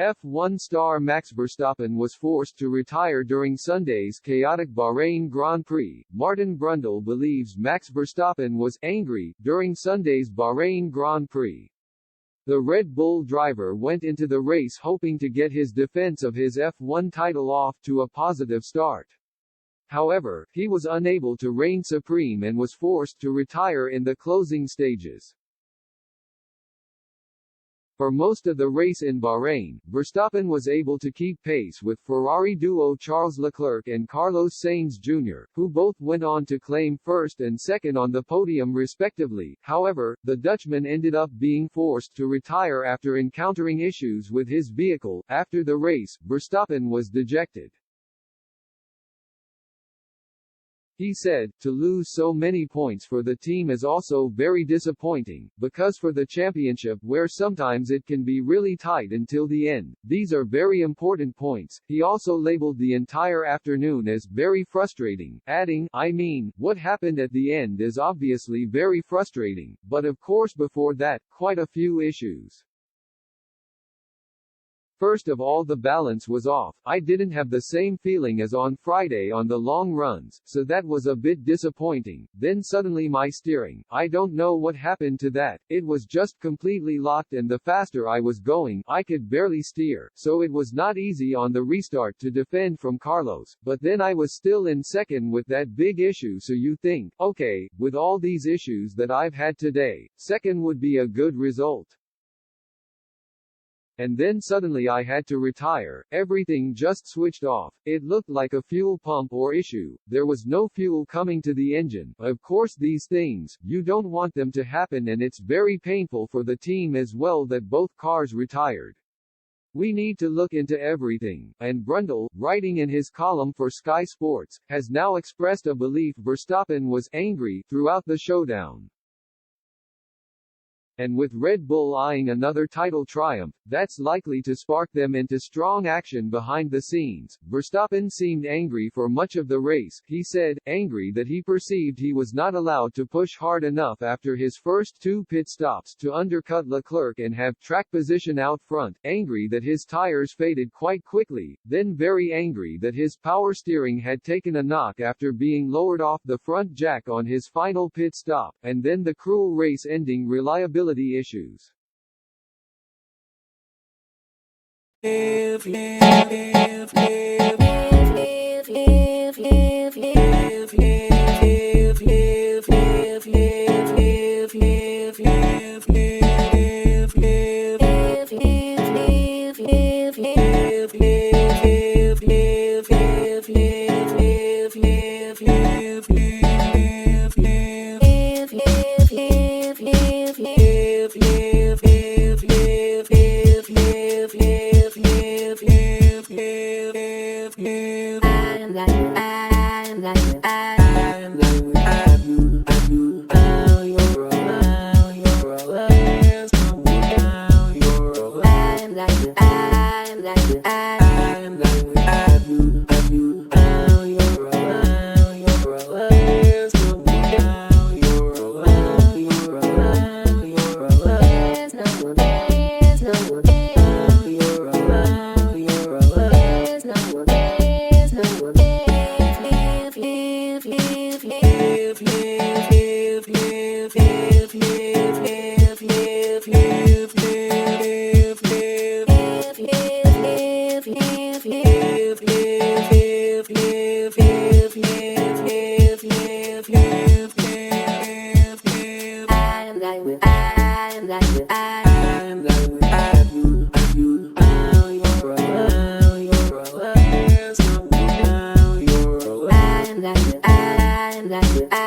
F1 star Max Verstappen was forced to retire during Sunday's chaotic Bahrain Grand Prix. Martin Brundle believes Max Verstappen was angry during Sunday's Bahrain Grand Prix. The Red Bull driver went into the race hoping to get his defense of his F1 title off to a positive start. However, he was unable to reign supreme and was forced to retire in the closing stages. For most of the race in Bahrain, Verstappen was able to keep pace with Ferrari duo Charles Leclerc and Carlos Sainz Jr., who both went on to claim first and second on the podium respectively. However, the Dutchman ended up being forced to retire after encountering issues with his vehicle. After the race, Verstappen was dejected. He said, "To lose so many points for the team is also very disappointing, because for the championship where sometimes it can be really tight until the end, these are very important points." He also labeled the entire afternoon as very frustrating, adding, "I mean, what happened at the end is obviously very frustrating, but of course before that, quite a few issues. First of all, the balance was off. I didn't have the same feeling as on Friday on the long runs, so that was a bit disappointing. Then suddenly my steering, I don't know what happened to that, it was just completely locked, and the faster I was going, I could barely steer, so it was not easy on the restart to defend from Carlos, but then I was still in second with that big issue, so you think, okay, with all these issues that I've had today, second would be a good result. And then suddenly I had to retire, everything just switched off, it looked like a fuel pump or issue, there was no fuel coming to the engine. Of course these things, you don't want them to happen, and it's very painful for the team as well that both cars retired. We need to look into everything," and Brundle, writing in his column for Sky Sports, has now expressed a belief Verstappen was angry throughout the showdown. And with Red Bull eyeing another title triumph, that's likely to spark them into strong action behind the scenes. Verstappen seemed angry for much of the race, he said, angry that he perceived he was not allowed to push hard enough after his first two pit stops to undercut Leclerc and have track position out front, angry that his tires faded quite quickly, then very angry that his power steering had taken a knock after being lowered off the front jack on his final pit stop, and then the cruel race-ending reliability issues. I